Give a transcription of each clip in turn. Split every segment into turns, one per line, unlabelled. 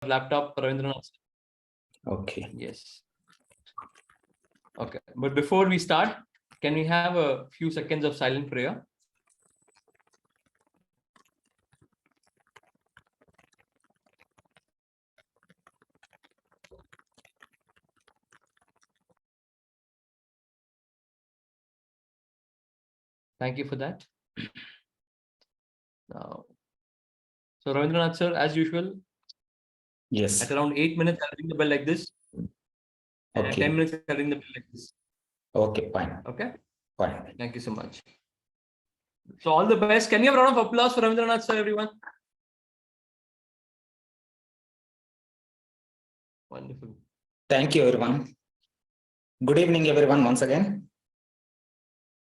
laptop, Ravindranath.
Okay.
Yes. Okay. But before we start, can we have a few seconds of silent prayer? Thank you for that. Now, so Ravindranath sir, as usual,
Yes.
at around 8 minutes, I'll ring the bell like this. And at 10 minutes, I'll ring the bell like this.
Okay, fine.
Okay.
Fine.
Thank you so much. So all the best. Can you have a round of applause for Ravindranath sir, everyone? Wonderful.
Thank you, everyone. Good evening, everyone, once again.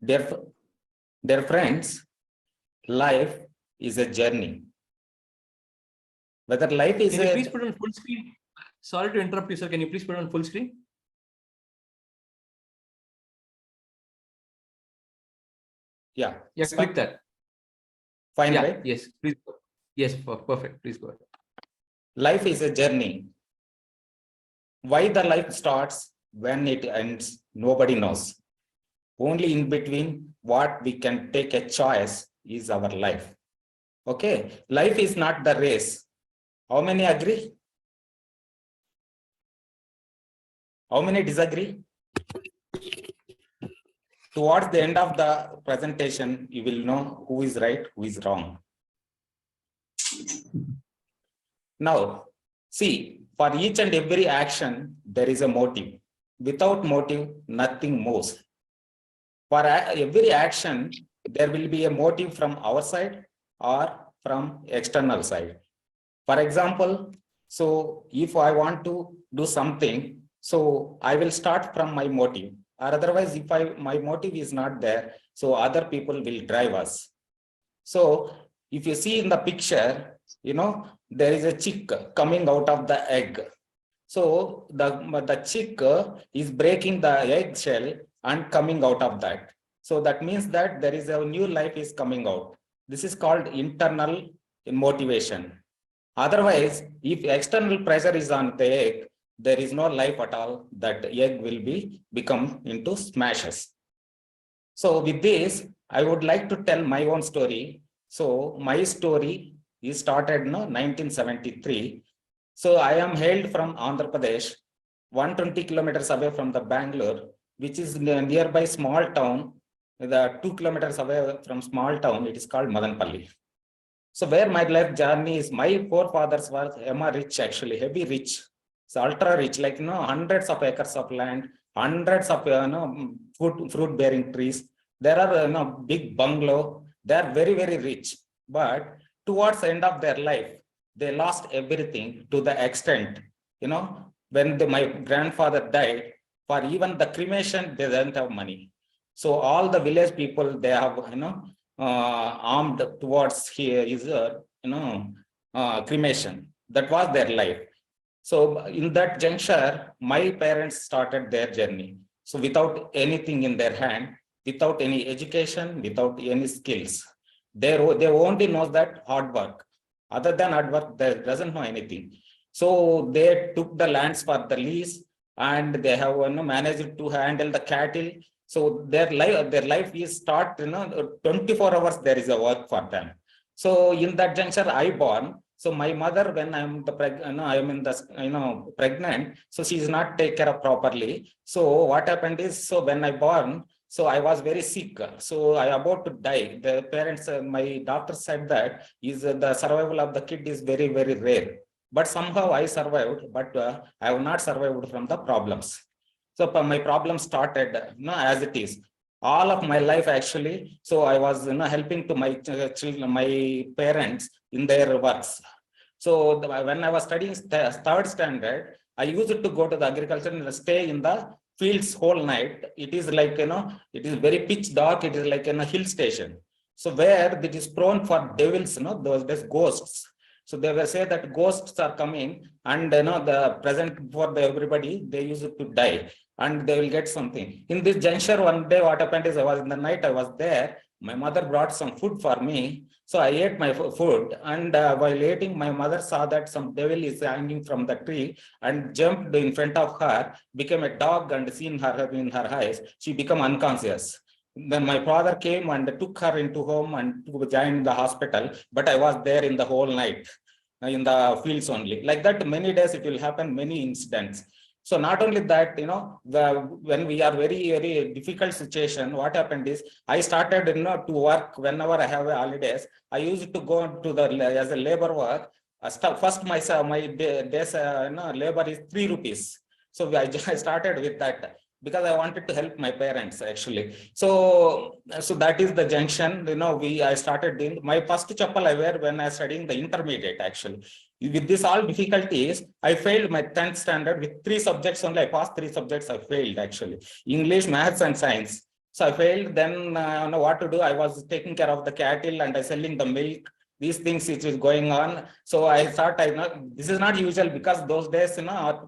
Dear friends, life is a journey. Whether life is
Can you please put on full screen? Sorry to interrupt you, sir. Can you please put on full screen?
Yeah.
Yes, click that.
Fine,
yeah,
right?
Yes, please. Yes, perfect. Please go ahead.
Life is a journey. Why the life starts, when it ends, nobody knows. Only in between what we can take a choice is our life. Okay, life is not the race. How many agree? How many disagree? Towards the end of the presentation, you will know who is right, who is wrong. Now, see, for each and every action, there is a motive. Without motive, nothing moves. For every action, there will be a motive from our side or from external side. For example, so if I want to do something, so I will start from my motive. Or otherwise, if my motive is not there, so other people will drive us. So if you see in the picture, there is a chick coming out of the egg. So the chick is breaking the egg shell and coming out of that. So that means that there is a new life is coming out. This is called internal motivation. Otherwise, if external pressure is on the egg, there is no life at all. That egg will become into smashes. So with this, I would like to tell my own story. So my story is started in 1973. So I am hailed from Andhra Pradesh, 120 kilometers away from the Bangalore, which is nearby small town. The 2 kilometers away from small town, it is called Madanpalli. So where my life journey is, my forefathers were rich, actually heavy rich. So ultra rich, like hundreds of acres of land, hundreds of fruit bearing trees. There are big bungalow. They are very, very rich. But towards the end of their life, they lost everything to the extent, when my grandfather died, for even the cremation, they didn't have money. So all the village people, they have, armed towards here is, cremation. That was their life. So in that juncture, my parents started their journey. So without anything in their hand, without any education, without any skills, they only know that hard work. Other than hard work, they doesn't know anything. So they took the lands for the lease, and they have managed to handle the cattle. So their life is start 24 hours there is a work for them. So in that juncture, I born. So my mother, when I'm pregnant, so she is not take care of properly. So what happened is, so when I born, so I was very sick. So I about to die. The parents, my doctor said that the survival of the kid is very, very rare. But somehow I survived, but I have not survived from the problems. So my problem started as it is. All of my life, actually, so I was helping to my children, my parents in their works. So when I was studying third standard, I used to go to the agriculture and stay in the fields whole night. It is like, it is very pitch dark. It is like in a hill station. So where it is prone for devils, those ghosts. So they will say that ghosts are coming, and the present for everybody, they used to die and they will get something. In this juncture, one day what happened is, I was in the night, I was there. My mother brought some food for me. So I ate my food, and while eating, my mother saw that some devil is hanging from the tree and jumped in front of her, became a dog, and seen her in her eyes. She became unconscious. Then my father came and took her into home and joined the hospital, but I was there in the whole night in the fields only. Like that, many days it will happen, many incidents. So not only that, when we are very difficult situation, what happened is I started, to work whenever I have holidays. I used to go to the as a labor work. First, my days, labor is 3 rupees. So I started with that because I wanted to help my parents actually. So that is the junction. I started doing my first chappal I wear when I studying the intermediate actually. With this all difficulties, I failed my 10th standard with 3 subjects only. I passed 3 subjects. I failed actually, English, maths, and science. So I failed. Then I don't know what to do. I was taking care of the cattle and I selling the milk. These things which is going on. So I thought this is not usual because those days,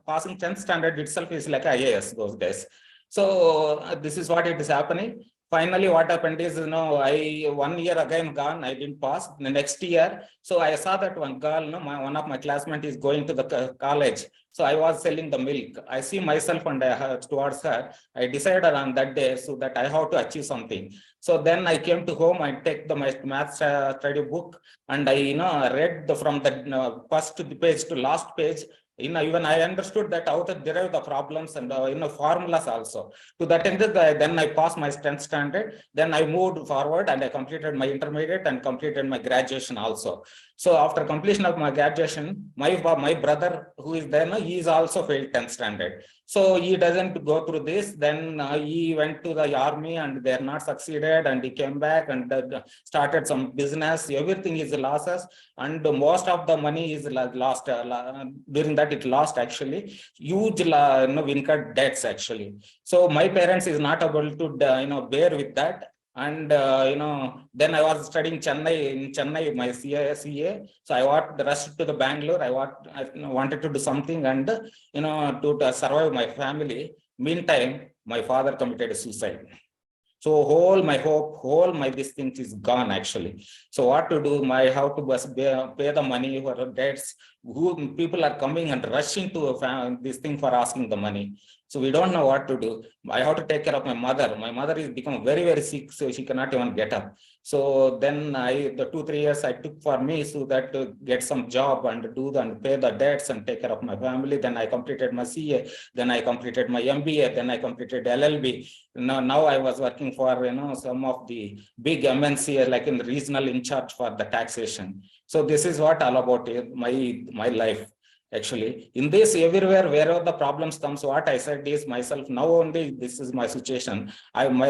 passing 10th standard itself is like IAS those days. So this is what it is happening. Finally, what happened is, I 1 year again gone, I didn't pass. The next year, so I saw that one girl, one of my classmates is going to the college. So I was selling the milk. I see myself and towards her. I decided on that day so that I have to achieve something. So then I came to home and take the math study book, and I read from the first page to last page. Even I understood that how to derive the problems and formulas also. To that end, then I passed my 10th standard. Then I moved forward and I completed my intermediate and completed my graduation also. So after completion of my graduation, my brother who is there, he is also failed 10th standard. So he doesn't go through this. Then he went to the army and they are not succeeded, and he came back and started some business. Everything is losses, and most of the money is lost. During that, it lost actually huge incurred debts actually. So my parents is not able to bear with that. And then I was studying in Chennai, my CA. So I rushed to the Bangalore. I wanted to do something and to survive my family. Meantime, my father committed suicide. So whole my hope, whole my this thing is gone actually. So what to do? How to pay the money for debts? Who people are coming and rushing to this thing for asking the money. So we don't know what to do. I have to take care of my mother. My mother is become very sick, so she cannot even get up. So then the 2-3 years I took for me so that to get some job and and pay the debts and take care of my family. Then I completed my CA. Then I completed my MBA. Then I completed LLB. Now I was working for some of the big MNC like in the regional in charge for the taxation. So this is what all about my life. Actually, in this everywhere, wherever the problems comes, what I said is myself, now only this is my situation.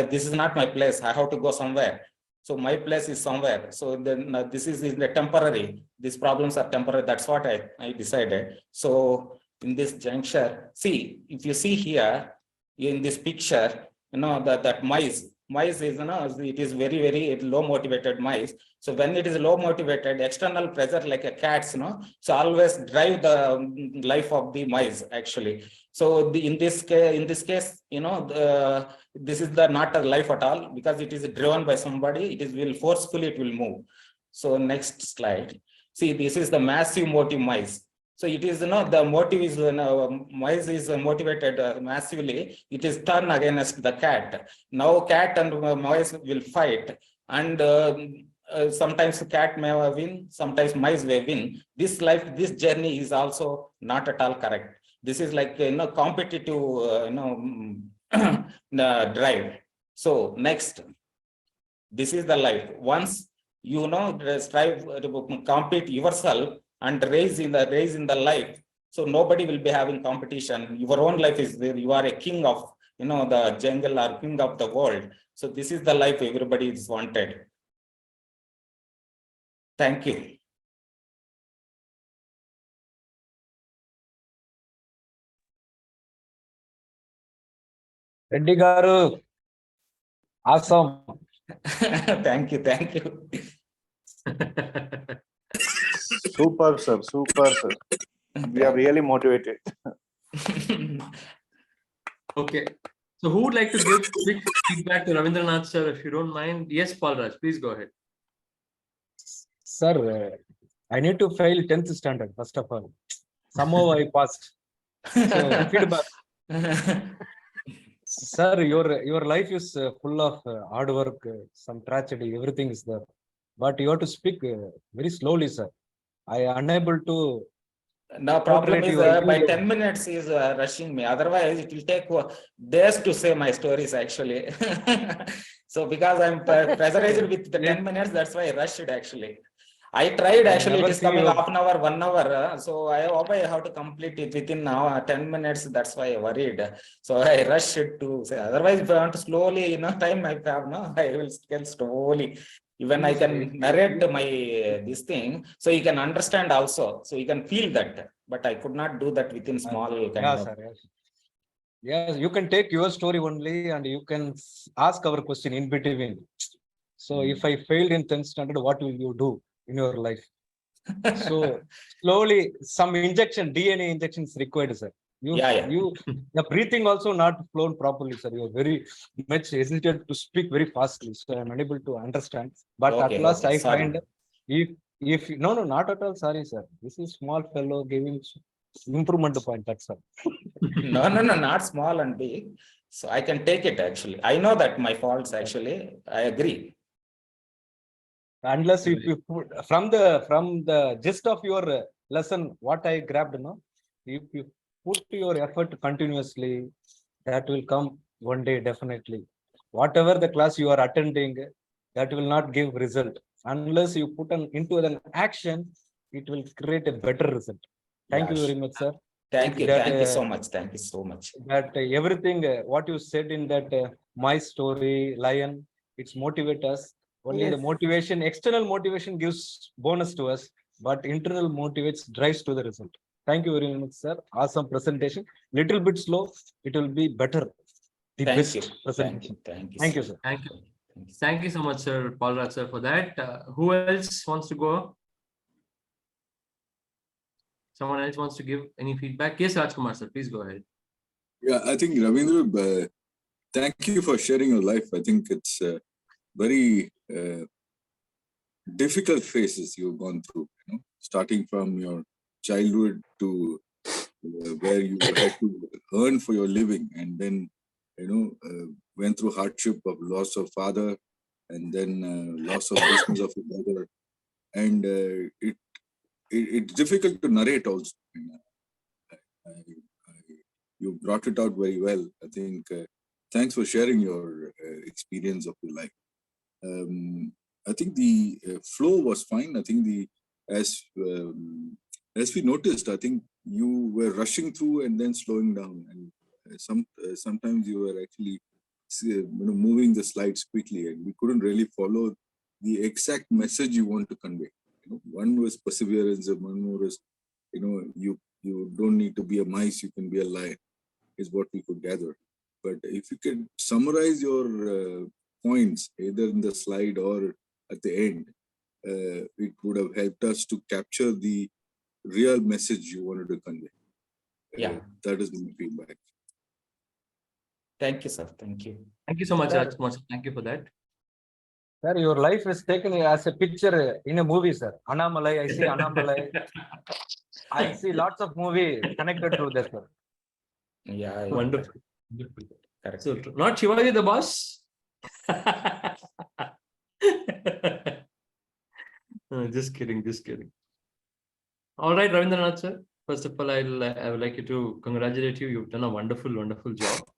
This is not my place. I have to go somewhere. So my place is somewhere. So then this is the temporary. These problems are temporary. That's what I decided. So in this juncture, see, if you see here in this picture, that mice is, it is very low motivated mice. So when it is low motivated, external pressure like a cat's, so always drive the life of the mice actually. So in this case, this is not a life at all because it is driven by somebody. It will forcefully, it will move. So next slide. See, this is the massive motive mice. So it is, the motive is, mice is motivated massively. It is turned against the cat. Now cat and mice will fight, and sometimes cat may win, sometimes mice may win. This journey is also not at all correct. This is like competitive, drive. So next, this is the life. Once strive to compete yourself and raise in the life, so nobody will be having competition. Your own life is there. You are a king of the jungle or king of the world. So this is the life everybody is wanted. Thank you.
Reddy garu, awesome.
Thank you.
Super, sir. Super, sir. We are really motivated.
Okay. So who would like to give quick feedback to Ravindranath sir, if you don't mind? Yes, Paul Raj, please go ahead.
Sir, I need to fail 10th standard, first of all. Somehow I passed. So, feedback. Sir, your life is full of hard work, some tragedy, everything is there. But you have to speak very slowly, sir. I am unable to.
No problem
Portrait
is
your
by
view.
10 minutes is rushing me. Otherwise, it will take days to say my stories actually. So because I'm pressurized with the 10 minutes, that's why I rushed actually. I tried
I
actually, it
never
is
see
coming
your-
half an hour, 1 hour. So I hope I have to complete it within now 10 minutes. That's why I worried. So I rushed it to say, otherwise if I want to slowly, time I have, no, I will tell slowly. Even I can narrate my this thing, so you can understand also, so you can feel that. But I could not do that within small kind
Yeah,
of.
sir. Yes. Yes, you can take your story only and you can ask our question in between. So if I failed in 10th standard, what will you do in your life? So slowly, some injection, DNA injection is required, sir.
Yeah.
The breathing also not flown properly, sir. You are very much hesitant to speak very fastly, so I'm unable to understand. But
Okay,
at last,
okay,
I
sorry.
find if no, not at all. Sorry, sir. This is small fellow giving improvement point. That's all.
No, not small and big. So I can take it actually. I know that my faults actually. I agree.
Unless if you put from the gist of your lesson, what I grabbed, no, if you put your effort continuously, that will come one day definitely. Whatever the class you are attending, that will not give result unless you put into an action. It will create a better result. Thank
Yeah,
you very much, sir.
Thank you.
That,
Thank you so much. Thank you so much.
That everything what you said in that my story lion, it's motivate us. Only the motivation, external motivation gives bonus to us, but internal motivates drives to the result. Thank you very much, sir. Awesome presentation. Little bit slow, it will be better. The
Thank
best
you.
presentation.
Thank you.
Thank you, sir.
Thank you. Thank you so much, sir, Paul Raj sir, for that. Who else wants to go? Someone else wants to give any feedback? Yes, Rajkumar sir, please go ahead.
Yeah, I think Ravindra, thank you for sharing your life. I think it's very difficult phases you've gone through, starting from your childhood to where you had to earn for your living, and then went through hardship of loss of father, and then loss of business of your brother, and it's difficult to narrate also. You brought it out very well. I think thanks for sharing your experience of your life. I think the flow was fine. I think as we noticed, I think you were rushing through and then slowing down, and sometimes you were actually moving the slides quickly, and we couldn't really follow the exact message you want to convey. One was perseverance, and one more is you don't need to be a mice, you can be a lion, is what we could gather. But if you can summarize your points either in the slide or at the end, it would have helped us to capture the real message you wanted to convey.
Yeah.
That is my feedback.
Thank you, sir. Thank you.
Thank you so much,
Sir.
Rajkumar sir. Thank you for that.
Sir, your life is taken as a picture in a movie, sir. Annamalai, I see Annamalai. I see lots of movie connected to that, sir.
Yeah.
Wonderful.
Correct.
So, not Shivaji the boss. No, just kidding. All right, Ravindranath sir. First of all, I would like you to congratulate you. You've done a wonderful job.